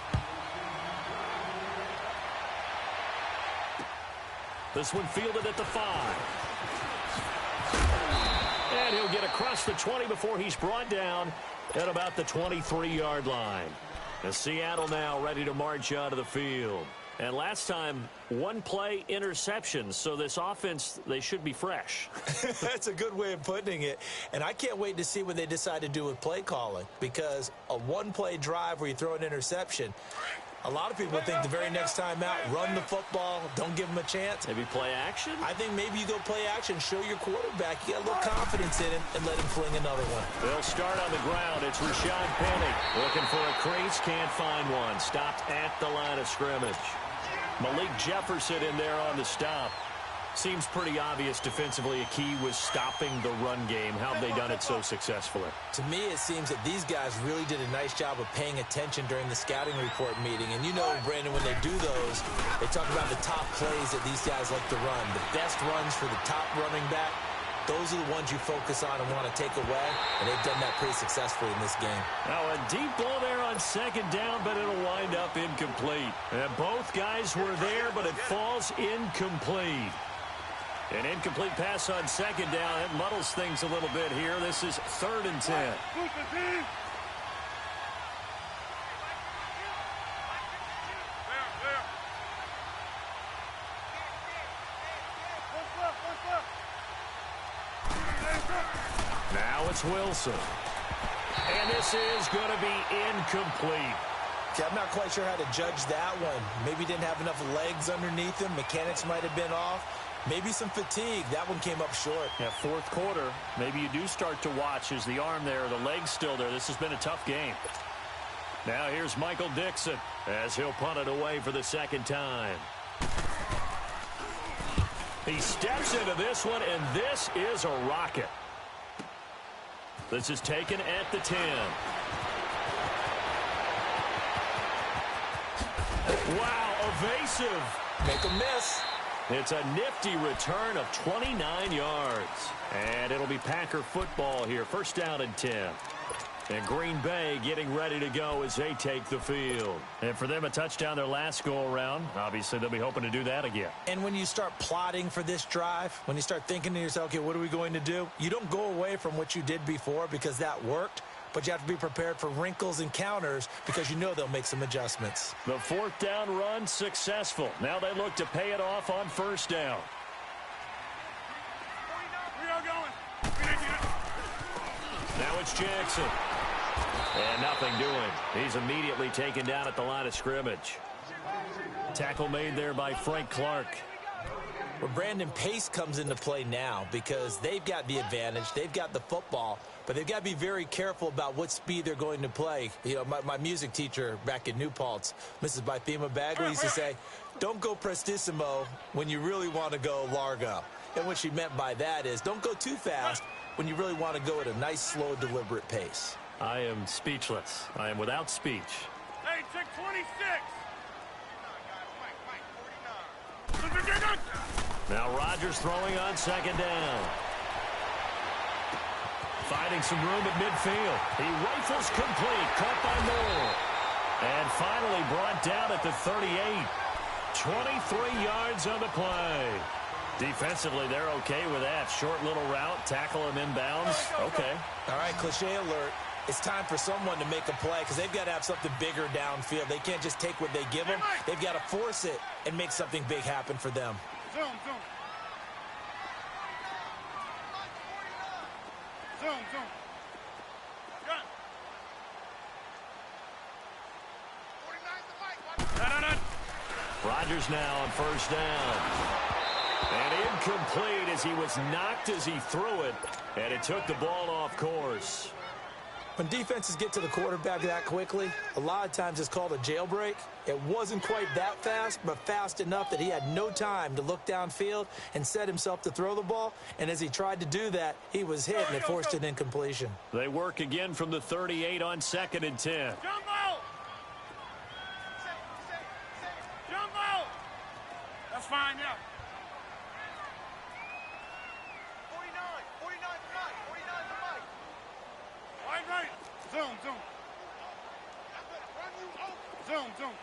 This one fielded at the 5. And he'll get across the 20 before he's brought down at about the 23-yard line. And Seattle now ready to march out of the field. And last time, one play interception, so this offense, they should be fresh. That's a good way of putting it. And I can't wait to see what they decide to do with play calling, because a one-play drive where you throw an interception, a lot of people think the very next time out, run the football, don't give them a chance. Maybe play action? I think maybe you go play action, show your quarterback you got a little confidence in him, and let him fling another one. They'll start on the ground. It's Rashad Penny looking for a crease, can't find one. Stopped at the line of scrimmage. Malik Jefferson in there on the stop. Seems pretty obvious defensively a key was stopping the run game. How have they done it so successfully? To me, it seems that these guys really did a nice job of paying attention during the scouting report meeting. And you know, Brandon, when they do those, they talk about the top plays that these guys like to run. The best runs for the top running back, those are the ones you focus on and want to take away. And they've done that pretty successfully in this game. Now a deep ball there on second down, but it'll wind up incomplete. And both guys were there, but it falls incomplete. An incomplete pass on second down. It muddles things a little bit here. This is 3rd and 10. Now it's Wilson. And this is going to be incomplete. Okay, I'm not quite sure how to judge that one. Maybe didn't have enough legs underneath him. Mechanics might have been off. Maybe some fatigue. That one came up short. Yeah, 4th quarter. Maybe you do start to watch as the arm there, the leg's still there. This has been a tough game. Now here's Michael Dixon as he'll punt it away for the second time. He steps into this one, and this is a rocket. This is taken at the 10. Wow, evasive. Make a miss. It's a nifty return of 29 yards. And it'll be Packer football here. 1st down and 10. And Green Bay getting ready to go as they take the field. And for them, a touchdown their last go-around. Obviously, they'll be hoping to do that again. And when you start plotting for this drive, when you start thinking to yourself, okay, what are we going to do? You don't go away from what you did before because that worked. But you have to be prepared for wrinkles and counters because you know they'll make some adjustments. The 4th down run successful. Now they look to pay it off on 1st down. Now it's Jackson. And nothing doing. He's immediately taken down at the line of scrimmage. Tackle made there by Frank Clark. Well, Brandon, pace comes into play now because they've got the advantage. They've got the football, but they've got to be very careful about what speed they're going to play. You know, my music teacher back in New Paltz, Mrs. Bythema Bagley, used to say, don't go prestissimo when you really want to go largo. And what she meant by that is don't go too fast when you really want to go at a nice, slow, deliberate pace. I am speechless. I am without speech. Hey, check 26. Now Rodgers throwing on second down. Finding some room at midfield. He rifles complete. Caught by Moore. And finally brought down at the 38. 23 yards on the play. Defensively, they're okay with that. Short little route. Tackle him inbounds. Okay. All right, cliche alert. It's time for someone to make a play because they've got to have something bigger downfield. They can't just take what they give them. They've got to force it and make something big happen for them. Zoom, zoom. Zoom, zoom. Gun. 49's the mic. Rodgers now on first down. And incomplete as he was knocked as he threw it, and it took the ball off course. When defenses get to the quarterback that quickly, a lot of times it's called a jailbreak. It wasn't quite that fast, but fast enough that he had no time to look downfield and set himself to throw the ball. And as he tried to do that, he was hit, and it forced an incompletion. They work again from the 38 on 2nd and 10. Jump out! Jump out! That's fine, yeah. 49 to Mike, 49 to Mike. Right. Zoom. Zoom.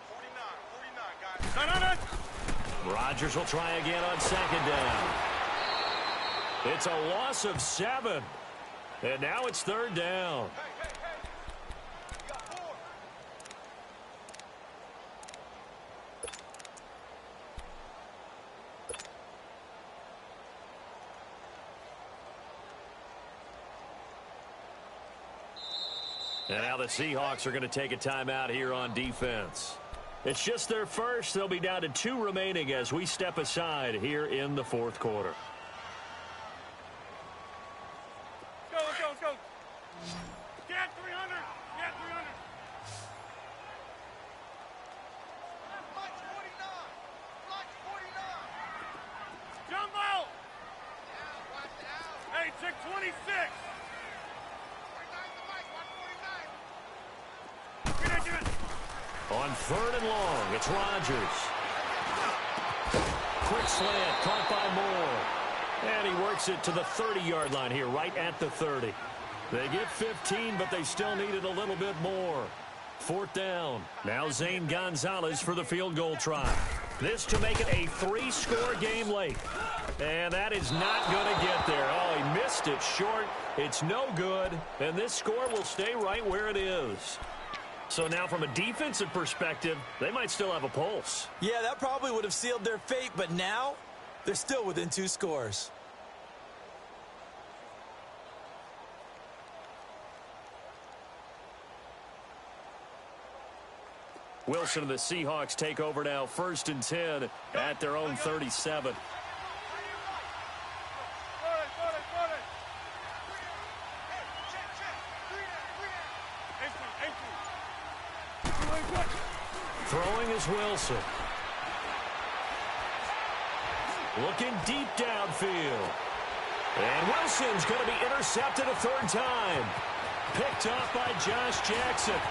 49, guys. No. Rodgers will try again on 2nd down. It's a loss of 7. And now it's 3rd down. Hey. You got 4. And now the Seahawks are going to take a timeout here on defense. It's just their first. They'll be down to 2 remaining as we step aside here in the 4th quarter. Let's go. Get 300. Flight's 49. Jump out. Hey, check 26. On 3rd and long, it's Rodgers. Quick slant, caught by Moore. And he works it to the 30-yard line here, right at the 30. They get 15, but they still needed a little bit more. 4th down. Now Zane Gonzalez for the field goal try. This to make it a 3-score game late. And that is not going to get there. Oh, he missed it short. It's no good. And this score will stay right where it is. So now from a defensive perspective, they might still have a pulse. Yeah, that probably would have sealed their fate, but now they're still within 2 scores. Wilson and the Seahawks take over now, 1st and 10 at their own 37. Throwing is Wilson. Looking deep downfield. And Wilson's going to be intercepted a 3rd time. Picked off by Josh Jackson.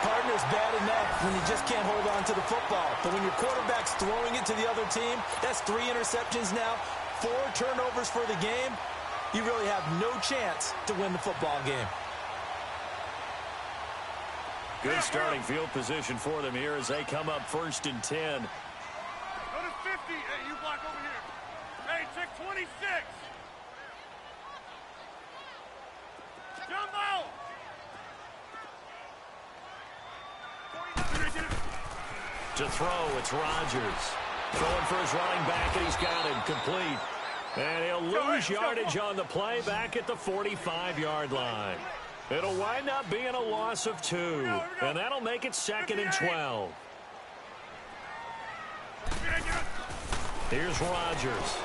Partner's bad enough when you just can't hold on to the football. But when your quarterback's throwing it to the other team, that's 3 interceptions now, 4 turnovers for the game. You really have no chance to win the football game. Good starting field position for them here as they come up 1st and 10. Go to 50. Hey, you block over here. Hey, check 26. Jump out. To throw, it's Rodgers. Throwing for his running back, and he's got him complete. And he'll lose yardage on the play back at the 45-yard line. It'll wind up being a loss of 2, and that'll make it 2nd and 12. Here's Rodgers.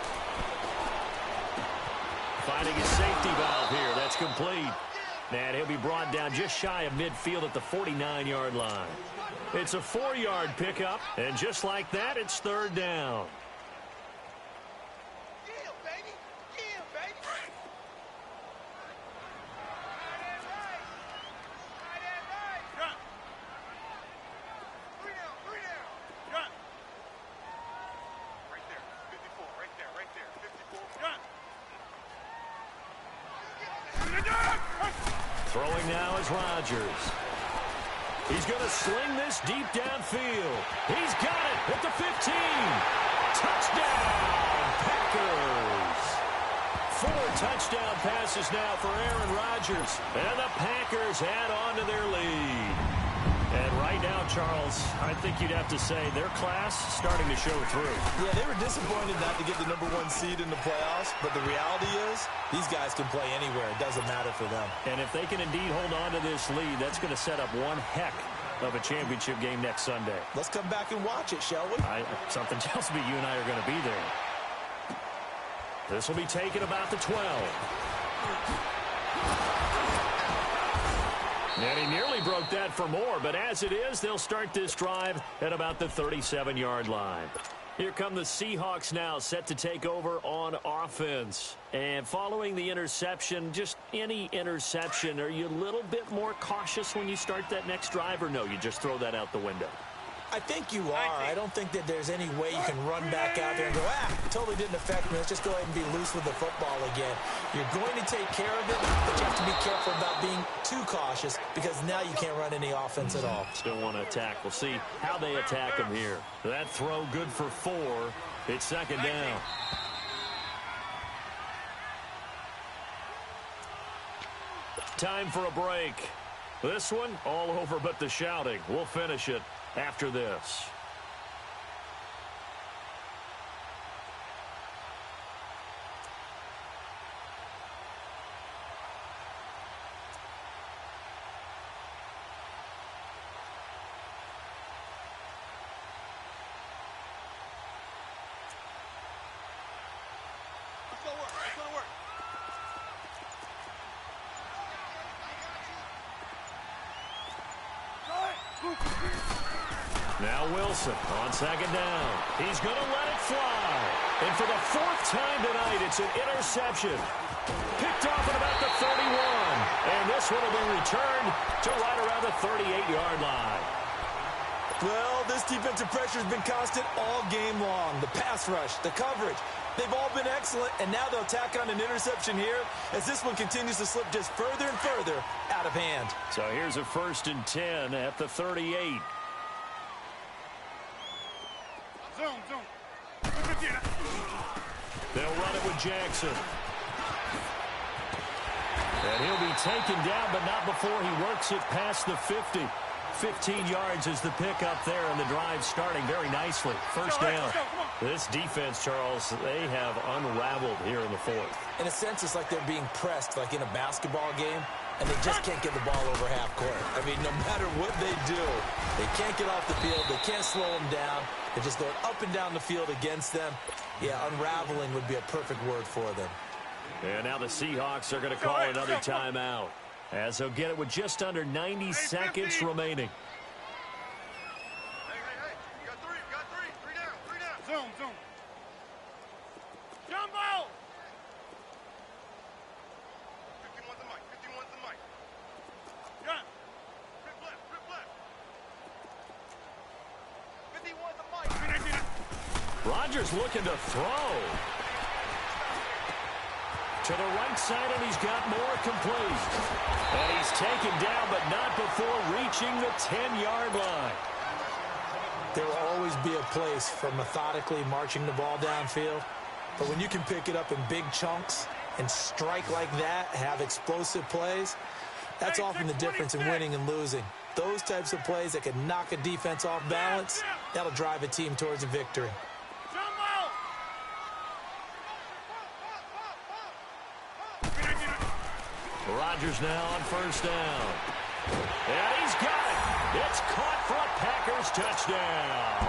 Finding his safety valve here. That's complete. And he'll be brought down just shy of midfield at the 49-yard line. It's a 4-yard pickup, and just like that, it's 3rd down. Throwing now is Rodgers. He's going to sling this deep downfield. He's got it at the 15. Touchdown, Packers. 4 touchdown passes now for Aaron Rodgers. And the Packers add on to their lead. And right now, Charles, I think you'd have to say their class starting to show through. Yeah, they were disappointed not to get the #1 seed in the playoffs, but the reality is these guys can play anywhere. It doesn't matter for them. And if they can indeed hold on to this lead, that's going to set up one heck of a championship game next Sunday. Let's come back and watch it, shall we? Something tells me you and I are going to be there. This will be taken about the 12. And he nearly broke that for more, but as it is, they'll start this drive at about the 37-yard line. Here come the Seahawks now, set to take over on offense. And following the interception, just any interception, are you a little bit more cautious when you start that next drive, or no, you just throw that out the window? I think you are. I don't think that there's any way you can run back out there and go, totally didn't affect me. Let's just go ahead and be loose with the football again. You're going to take care of it, but you have to be careful about being too cautious because now you can't run any offense at all. Still want to attack. We'll see how they attack him here. That throw good for 4. It's second down. Time for a break. This one all over but the shouting. We'll finish it after this. Now Wilson on second down. He's going to let it fly. And for the 4th time tonight, it's an interception. Picked off at about the 31. And this one will be returned to right around the 38-yard line. Well, this defensive pressure has been constant all game long. The pass rush, the coverage, they've all been excellent. And now they'll tack on an interception here as this one continues to slip just further and further out of hand. So here's a 1st and 10 at the 38. They'll run it with Jackson. And he'll be taken down, but not before he works it past the 50. 15 yards is the pickup there, and the drive starting very nicely. First down. This defense, Charles, they have unraveled here in the 4th. In a sense, it's like they're being pressed like in a basketball game, and they just can't get the ball over half court. I mean, no matter what they do, they can't get off the field. They can't slow them down. They're just going up and down the field against them. Yeah, unraveling would be a perfect word for them. And now the Seahawks are going to call another timeout, as they'll get it with just under 90 seconds remaining. Hey, you got three. Three down. Zoom. Jumbo! 51's the mic. Gun. Rip left. 51's the mic. Rodgers looking to throw. To the right side, and he's got more complete. And he's taken down, but not before reaching the 10-yard line. There will always be a place for methodically marching the ball downfield. But when you can pick it up in big chunks and strike like that, have explosive plays, that's often the difference in winning and losing. Those types of plays that can knock a defense off balance, that'll drive a team towards a victory. Rodgers now on first down. And he's got it. It's caught for a Packers touchdown.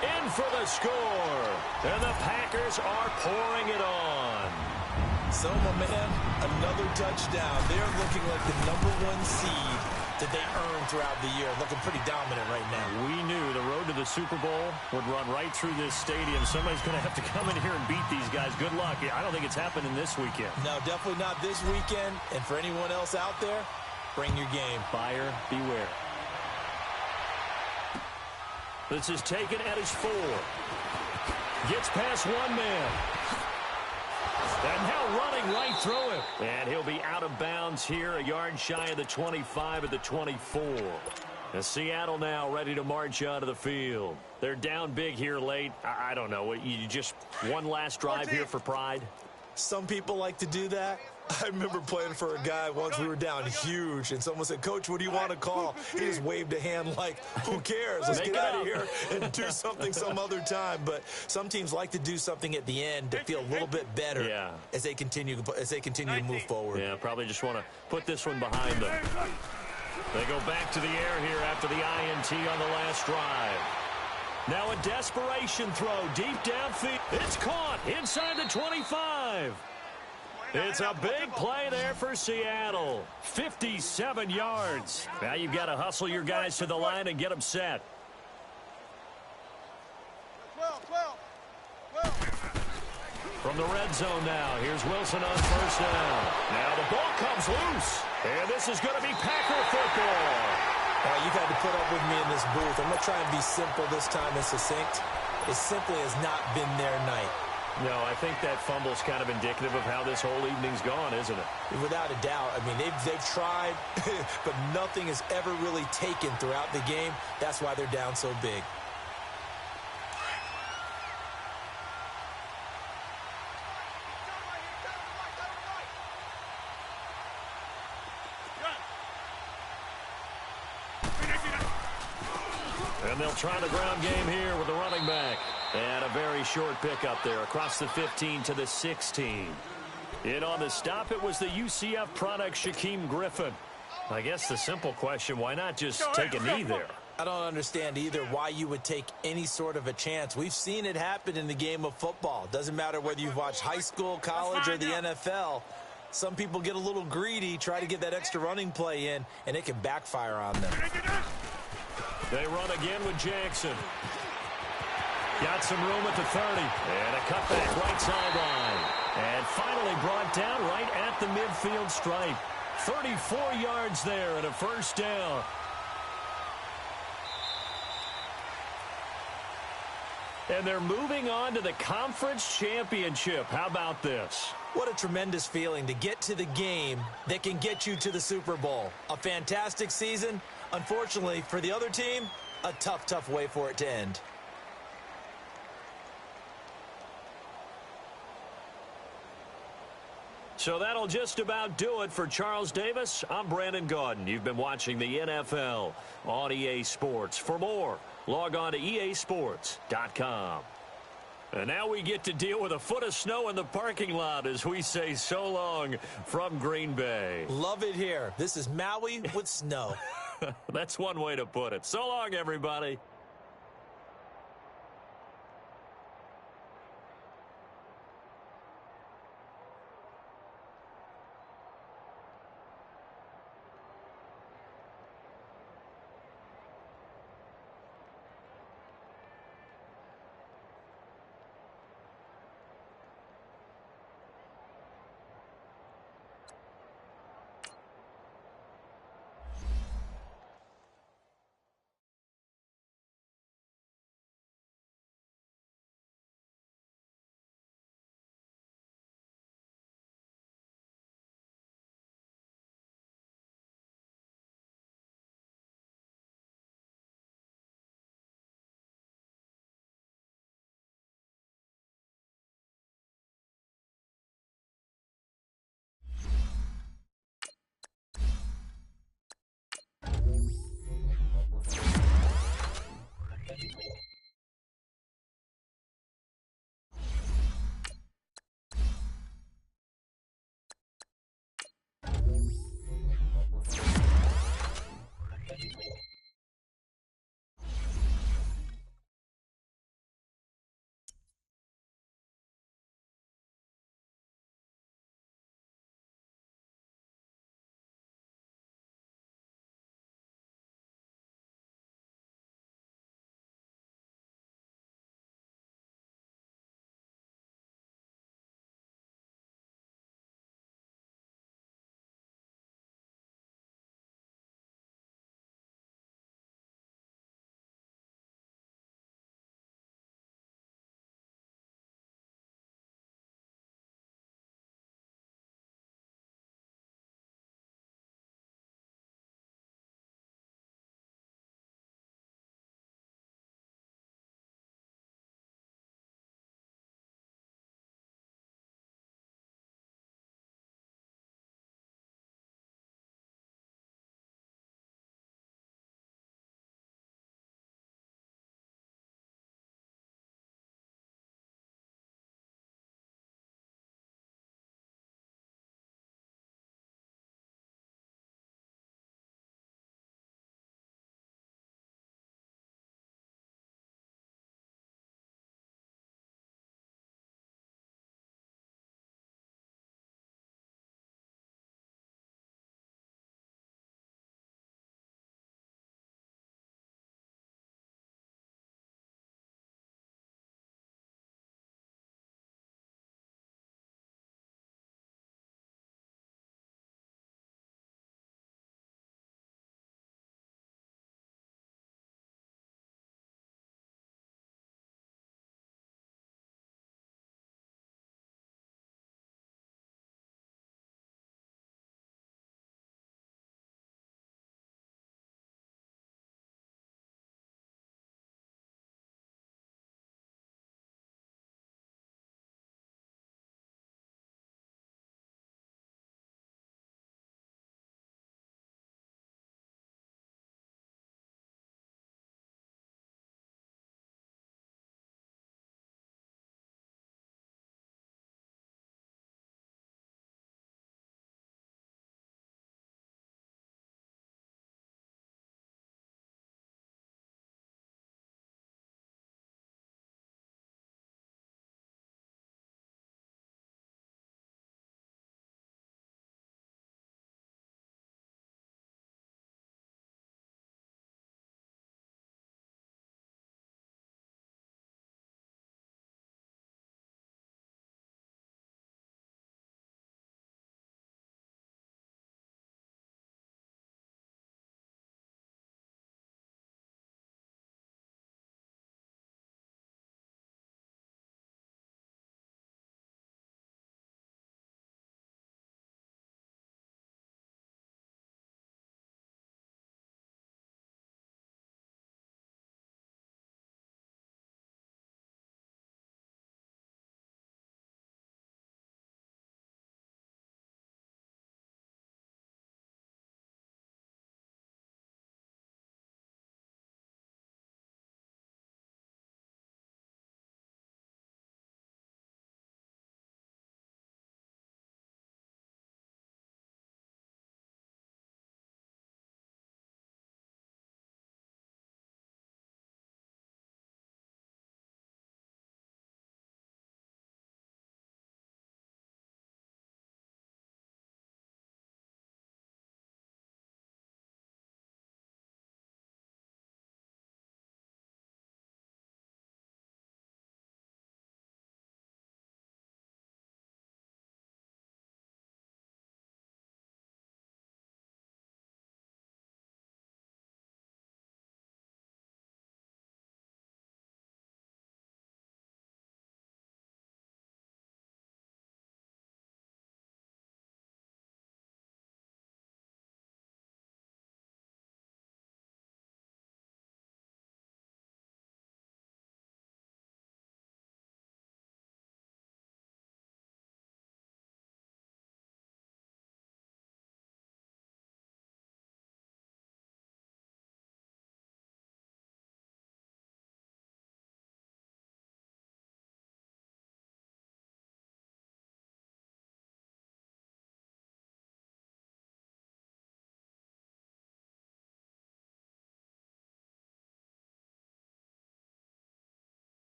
In for the score. And the Packers are pouring it on. So, my man, another touchdown. They're looking like the #1 seed that they earned throughout the year. Looking pretty dominant right now. We knew the road to the Super Bowl would run right through this stadium. Somebody's going to have to come in here and beat these guys. Good luck. I don't think it's happening this weekend. No, definitely not this weekend. And for anyone else out there, bring your game. Buyer beware. This is taken at his 4. Gets past one man. And now running right through him. And he'll be out of bounds here, a yard shy of the 25 at the 24. And Seattle now ready to march onto the field. They're down big here late. I don't know. You just one last drive here for pride? Some people like to do that. I remember playing for a guy once. We were down huge, and someone said, "Coach, what do you want to call?" He just waved a hand like, "Who cares? Let's get out of here and do something some other time." But some teams like to do something at the end to feel a little bit better as they continue to move forward. Yeah, probably just want to put this one behind them. They go back to the air here after the INT on the last drive. Now a desperation throw deep downfield. It's caught inside the 25. It's a big play there for Seattle. 57 yards. Now you've got to hustle your guys to the line and get them set. 12. From the red zone now, here's Wilson on first down. Now the ball comes loose. And this is going to be Packer football. You've had to put up with me in this booth. I'm going to try and be simple this time and succinct. It simply has not been their night. No, I think that fumble's kind of indicative of how this whole evening's gone, isn't it? Without a doubt. I mean, they've tried, but nothing has ever really taken throughout the game. That's why they're down so big. And they'll try the ground game here with the running back. And a very short pickup there across the 15 to the 16. In on the stop, it was the UCF product, Shaquem Griffin. I guess the simple question, why not just take a knee there? I don't understand either why you would take any sort of a chance. We've seen it happen in the game of football. Doesn't matter whether you've watched high school, college, or the NFL. Some people get a little greedy, try to get that extra running play in, and it can backfire on them. They run again with Jackson. Got some room at the 30. And a cutback right sideline. And finally brought down right at the midfield stripe. 34 yards there and a first down. And they're moving on to the conference championship. How about this? What a tremendous feeling to get to the game that can get you to the Super Bowl. A fantastic season. Unfortunately, for the other team, a tough way for it to end. So that'll just about do it for Charles Davis. I'm Brandon Gaudin. You've been watching the NFL on EA Sports. For more, log on to easports.com. And now we get to deal with a foot of snow in the parking lot as we say so long from Green Bay. Love it here. This is Maui with snow. That's one way to put it. So long, everybody.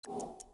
it.